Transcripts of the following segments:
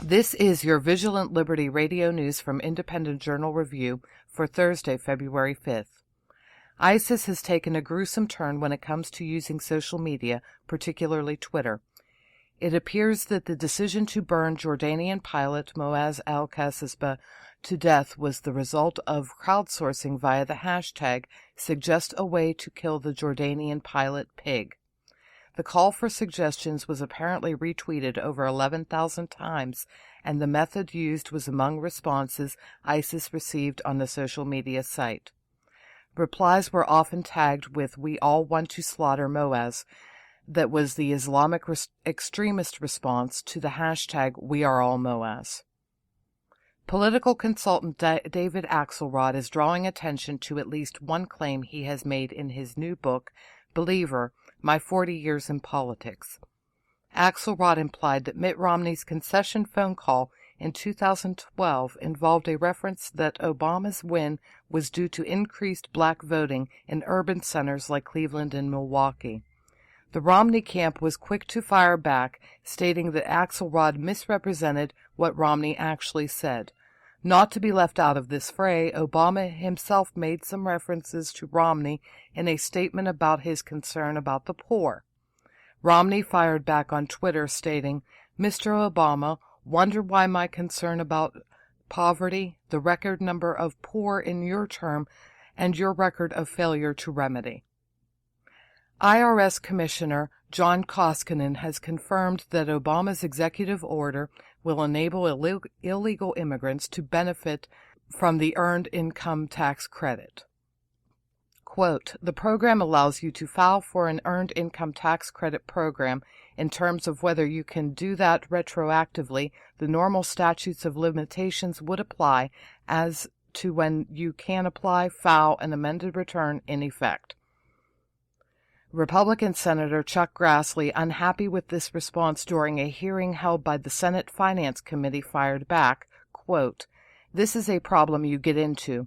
This is your Vigilant Liberty radio news from Independent Journal Review for Thursday, February 5th. ISIS has taken a gruesome turn when it comes to using social media, particularly Twitter. It appears that the decision to burn Jordanian pilot Moaz al-Kasasbeh to death was the result of crowdsourcing via the hashtag Suggest a Way to Kill the Jordanian Pilot Pig. The call for suggestions was apparently retweeted over 11,000 times, and the method used was among responses ISIS received on the social media site. Replies were often tagged with "We all want to slaughter Moaz." That was the Islamic extremist response to the hashtag We Are All Moaz. Political consultant David Axelrod is drawing attention to at least one claim he has made in his new book, Believer, My 40 Years in Politics. Axelrod implied that Mitt Romney's concession phone call in 2012 involved a reference that Obama's win was due to increased black voting in urban centers like Cleveland and Milwaukee. The Romney camp was quick to fire back, stating that Axelrod misrepresented what Romney actually said. Not to be left out of this fray, Obama himself made some references to Romney in a statement about his concern about the poor. Romney fired back on Twitter, stating, "Mr. Obama, wonder why my concern about poverty, the record number of poor in your term, and your record of failure to remedy." IRS Commissioner John Koskinen has confirmed that Obama's executive order will enable illegal immigrants to benefit from the Earned Income Tax Credit. Quote, "The program allows you to file for an Earned Income Tax Credit program. In terms of whether you can do that retroactively, the normal statutes of limitations would apply as to when you can apply, file an amended return in effect." Republican Senator Chuck Grassley, unhappy with this response during a hearing held by the Senate Finance Committee, fired back, quote, "This is a problem you get into.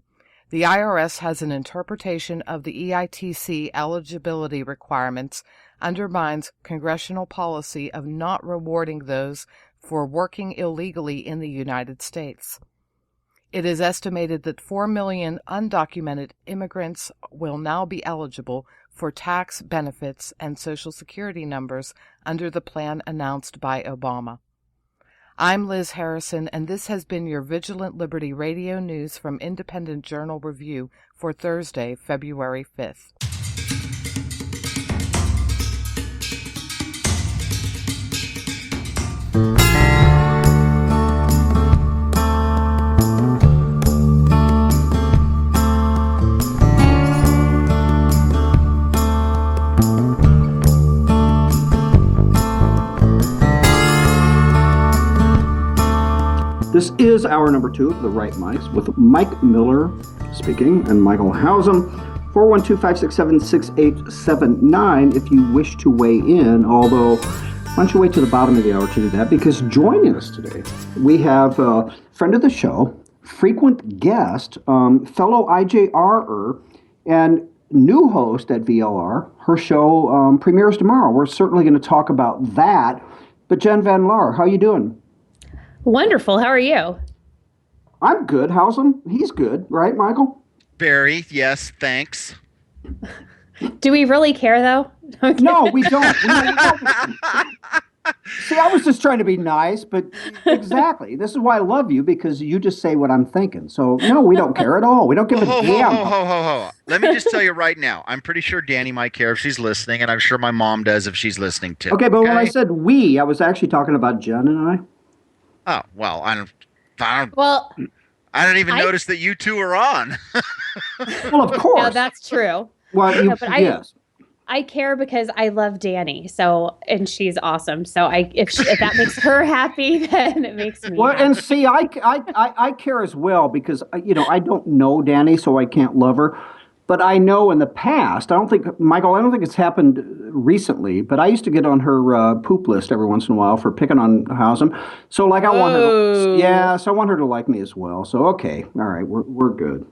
The IRS has an interpretation of the EITC eligibility requirements, undermines congressional policy of not rewarding those for working illegally in the United States. It is estimated that 4 million undocumented immigrants will now be eligible for tax benefits and Social Security numbers under the plan announced by Obama. I'm Liz Harrison, and this has been your Vigilant Liberty radio news from Independent Journal Review for Thursday, February 5th. This is hour number 2 of The Right Mics with Mike Miller speaking and Michael Hausum. 412-567-6879 if you wish to weigh in, although why don't you wait to the bottom of the hour to do that, because joining us today, we have a friend of the show, frequent guest, fellow IJR-er, and new host at VLR. Her show premieres tomorrow. We're certainly going to talk about that. But Jen Van Laar, how you doing? Wonderful. How are you? I'm good. Hausum? He's good, right, Michael? Barry, yes, thanks. Do we really care, though? Okay. No, we don't. See, I was just trying to be nice, but exactly. This is why I love you, because you just say what I'm thinking. So, no, we don't care at all. We don't give a damn. Ho. Let me just tell you right now. I'm pretty sure Danny might care if she's listening, and I'm sure my mom does if she's listening, too. Okay, but when I said we, I was actually talking about Jen and I. Oh, well, I don't even I notice that you two are on. Well, of course. No, that's true. Well, No, but yes. I care because I love Danny, and she's awesome. So if that makes her happy, then it makes me happy. And see, I care as well, because I don't know Danny, so I can't love her. But I know in the past, Michael, I don't think it's happened recently, but I used to get on her poop list every once in a while for picking on Hausum. So, I want her so I want her to like me as well. So, okay. All right. We're good.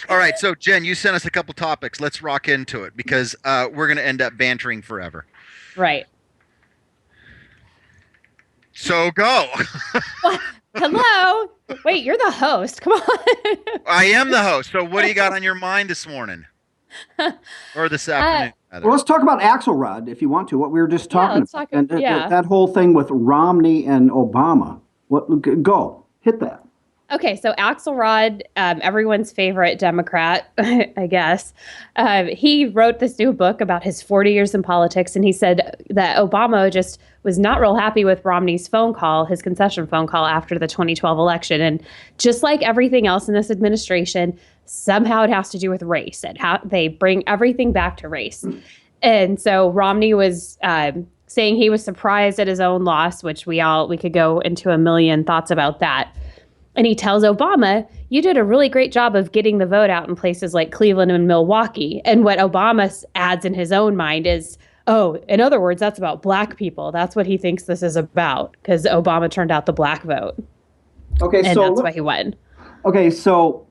All right, so Jen, you sent us a couple topics. Let's rock into it because we're going to end up bantering forever. Right. So go. What? Hello. Wait, you're the host. Come on. I am the host. So what do you got on your mind this morning? Or this afternoon? Well, let's talk about Axelrod if you want to. What we were just talking let's about, talk- and yeah. that whole thing with Romney and Obama. Go hit that. Okay, so Axelrod, everyone's favorite Democrat, I guess, he wrote this new book about his 40 years in politics, and he said that Obama just was not real happy with Romney's phone call, his concession phone call after the 2012 election. And just like everything else in this administration, somehow it has to do with race and how they bring everything back to race. And so Romney was saying he was surprised at his own loss, which we could go into a million thoughts about that. And he tells Obama, you did a really great job of getting the vote out in places like Cleveland and Milwaukee. And what Obama adds in his own mind is, oh, in other words, that's about black people. That's what he thinks this is about, because Obama turned out the black vote. Okay, And so that's why he won. Okay, so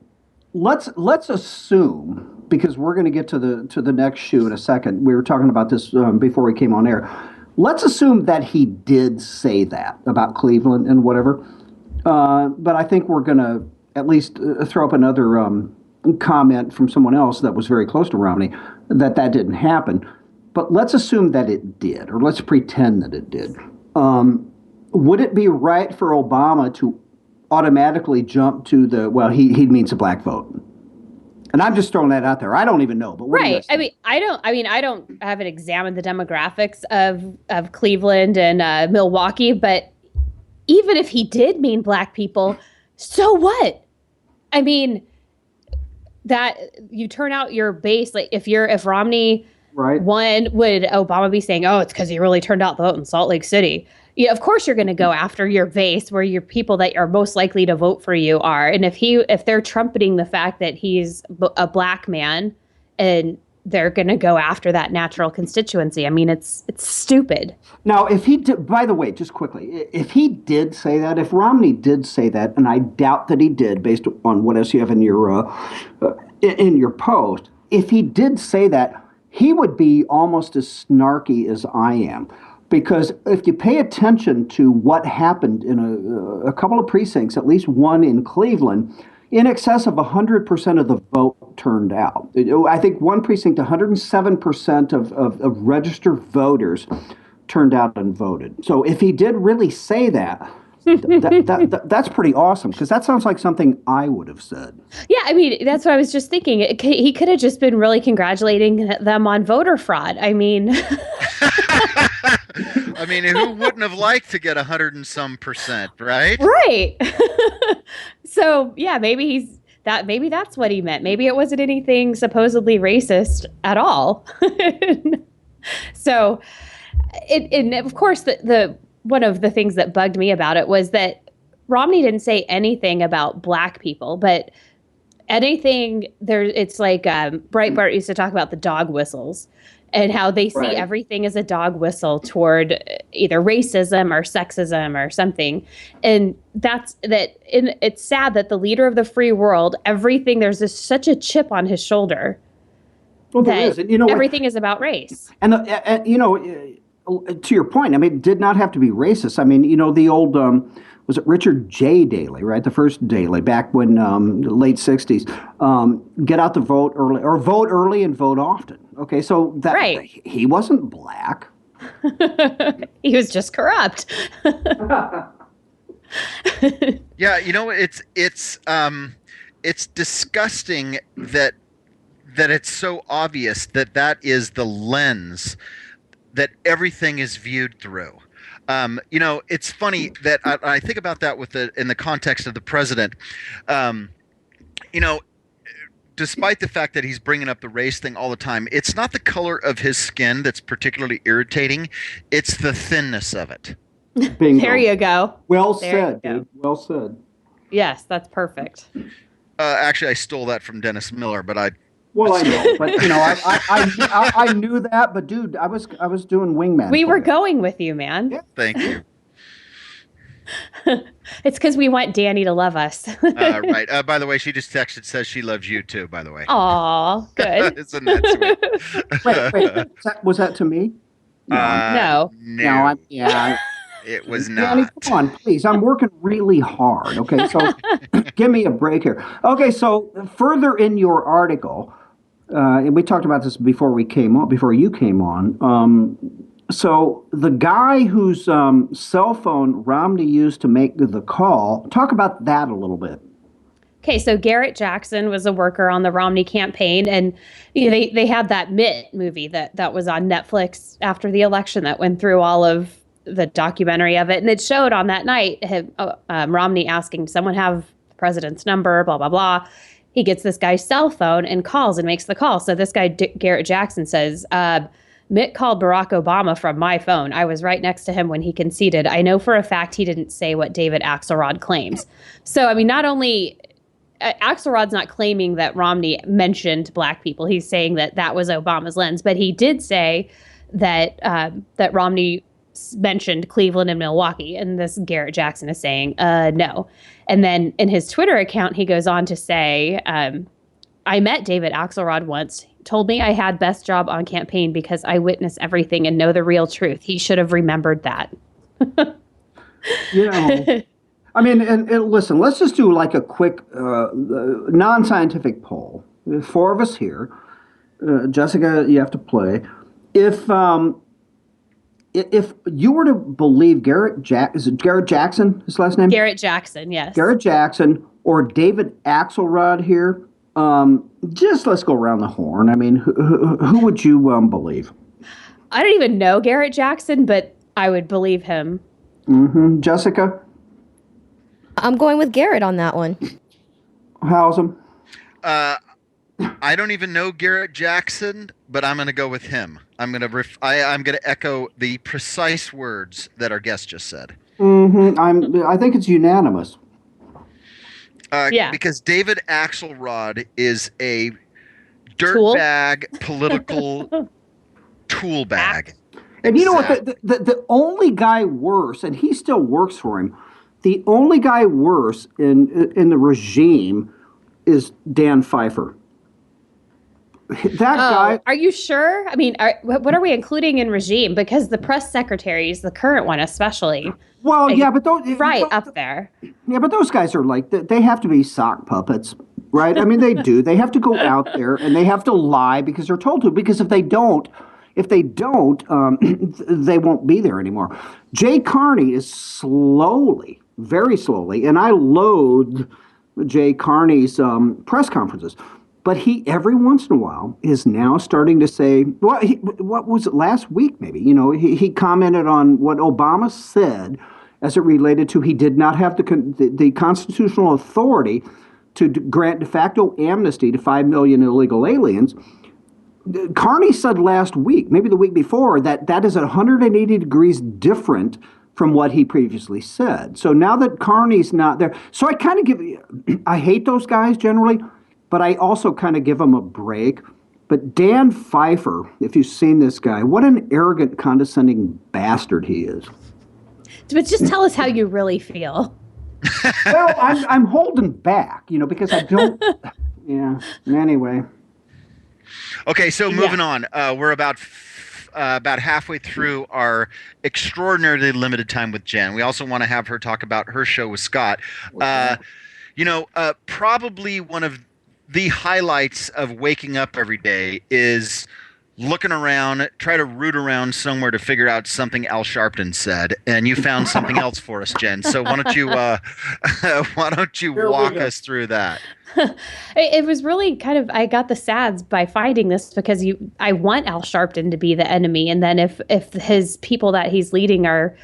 let's assume, because we're going to get to the next shoe in a second. We were talking about this before we came on air. Let's assume that he did say that about Cleveland and whatever. But I think we're going to at least throw up another comment from someone else that was very close to Romney that didn't happen. But let's assume that it did, or let's pretend that it did. Would it be right for Obama to automatically jump to he means the black vote? And I'm just throwing that out there. I don't even know. But what do you guys think? I haven't examined the demographics of Cleveland and Milwaukee, but even if he did mean black people, so what? I mean, that you turn out your base. Like if Romney won, would Obama be saying, "Oh, it's because he really turned out the vote in Salt Lake City"? Yeah, of course you're going to go after your base, where your people that are most likely to vote for you are. And if they're trumpeting the fact that he's a black man, and they're going to go after that natural constituency. I mean, it's stupid. Now, if he did, by the way, just quickly, if he did say that, if Romney did say that, and I doubt that he did, based on what else you have in your post, if he did say that, he would be almost as snarky as I am. Because if you pay attention to what happened in a couple of precincts, at least one in Cleveland, in excess of 100% of the vote turned out. I think one precinct, 107% of registered voters turned out and voted. So if he did really say that, that's pretty awesome, because that sounds like something I would have said. Yeah, I mean, that's what I was just thinking. He could have just been really congratulating them on voter fraud. I mean... I mean, who wouldn't have liked to get 100 and some percent, right? Right. So, yeah, maybe that's what he meant. Maybe it wasn't anything supposedly racist at all. So, and of course, the one of the things that bugged me about it was that Romney didn't say anything about black people, but anything there. It's like Breitbart used to talk about the dog whistles and how they see everything as a dog whistle toward either racism or sexism or something. And it's sad that the leader of the free world, there's such a chip on his shoulder. Well, there is. And everything is about race. And, to your point, I mean, it did not have to be racist. I mean, the old, was it Richard J. Daley, right? The first Daley, back when the late 60s. Get out the vote early, or vote early and vote often. Okay, so he wasn't black. He was just corrupt. Yeah, it's disgusting that it's so obvious that is the lens that everything is viewed through. It's funny that I think about that in the context of the president. Despite the fact that he's bringing up the race thing all the time, it's not the color of his skin that's particularly irritating. It's the thinness of it. Bingo. There you go. Well said, dude. Well said. Yes, that's perfect. Actually, I stole that from Dennis Miller, but I know, but I knew that. But dude, I was doing wingman. We were going with you, man. Yeah. Thank you. It's because we want Danny to love us. Right. By the way, she just texted, says she loves you too, by the way. Aw, good. Isn't that sweet? Wait. Was that to me? No. No, It was Danny, not. come on, please. I'm working really hard. Okay, so give me a break here. Okay, so further in your article, and we talked about this before you came on. So the guy whose cell phone Romney used to make the call, talk about that a little bit. Okay, so Garrett Jackson was a worker on the Romney campaign, and they had that Mitt movie that was on Netflix after the election that went through all of the documentary of it, and it showed on that night Romney asking, "Does someone have the president's number?" Blah blah blah. He gets this guy's cell phone and calls and makes the call. So this guy Garrett Jackson says, "Mitt called Barack Obama from my phone. I was right next to him when he conceded. I know for a fact he didn't say what David Axelrod claims." So I mean, not only Axelrod's not claiming that Romney mentioned black people. He's saying that was Obama's lens, but he did say that that Romney mentioned Cleveland and Milwaukee, and this Garrett Jackson is saying no. And then in his Twitter account, he goes on to say, "I met David Axelrod once. Told me I had best job on campaign because I witness everything and know the real truth. He should have remembered that." I mean, and listen, let's just do like a quick non-scientific poll. There's 4 of us here. Jessica, you have to play. If you were to believe is it Garrett Jackson, his last name? Garrett Jackson, yes. Garrett Jackson or David Axelrod here, just let's go around the horn. I mean, who would you believe? I don't even know Garrett Jackson, but I would believe him. Mm-hmm. Jessica? I'm going with Garrett on that one. How's him? I don't even know Garrett Jackson, but I'm going to go with him. I'm going to echo the precise words that our guest just said. Mm-hmm. I think it's unanimous. Because David Axelrod is a dirtbag political tool bag. And you know what? The only guy worse, and he still works for him. The only guy worse in the regime is Dan Pfeiffer. That guy. Are you sure? I mean, what are we including in regime? Because the press secretaries, the current one especially. Well, like, yeah, but those up there. Yeah, but those guys are like they have to be sock puppets, right? I mean, they do. They have to go out there and they have to lie because they're told to. Because if they don't, they won't be there anymore. Jay Carney is very slowly, and I loathe Jay Carney's press conferences. But he, every once in a while, is now starting to say, what was it, last week maybe? You know, he commented on what Obama said as it related to he did not have the constitutional authority to grant de facto amnesty to 5 million illegal aliens. Carney said last week, maybe the week before, that is 180 degrees different from what he previously said. So now that Carney's not there, so I hate those guys generally, but I also kind of give them a break. But Dan Pfeiffer, if you've seen this guy, what an arrogant, condescending bastard he is. But just tell us how you really feel. Well, I'm holding back, because I don't. Yeah. Anyway. Okay, so moving on. We're about halfway through our extraordinarily limited time with Jen. We also want to have her talk about her show with Scott. Probably one of the highlights of waking up every day is looking around, try to root around somewhere to figure out something Al Sharpton said, and you found something else for us, Jen. So why don't you walk us through that? It was really I got the sads by finding this because I want Al Sharpton to be the enemy, and then if his people that he's leading are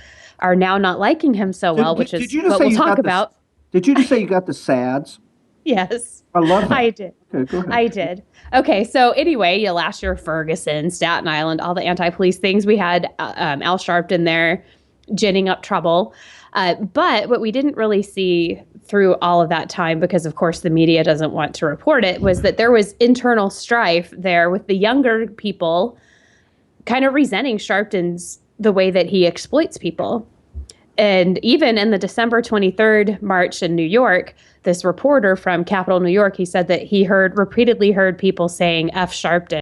now not liking him so well, which is what we'll talk about. Did you just say you got the sads? Yes. I love that. I did. Okay, go ahead. I did. Okay, so anyway, last year, Ferguson, Staten Island, all the anti-police things, we had Al Sharpton there ginning up trouble. But what we didn't really see through all of that time, because of course the media doesn't want to report it, was that there was internal strife there with the younger people kind of resenting Sharpton's the way that he exploits people. And even in the December 23rd march in New York, this reporter from Capital New York, he said that he repeatedly heard people saying F Sharpton.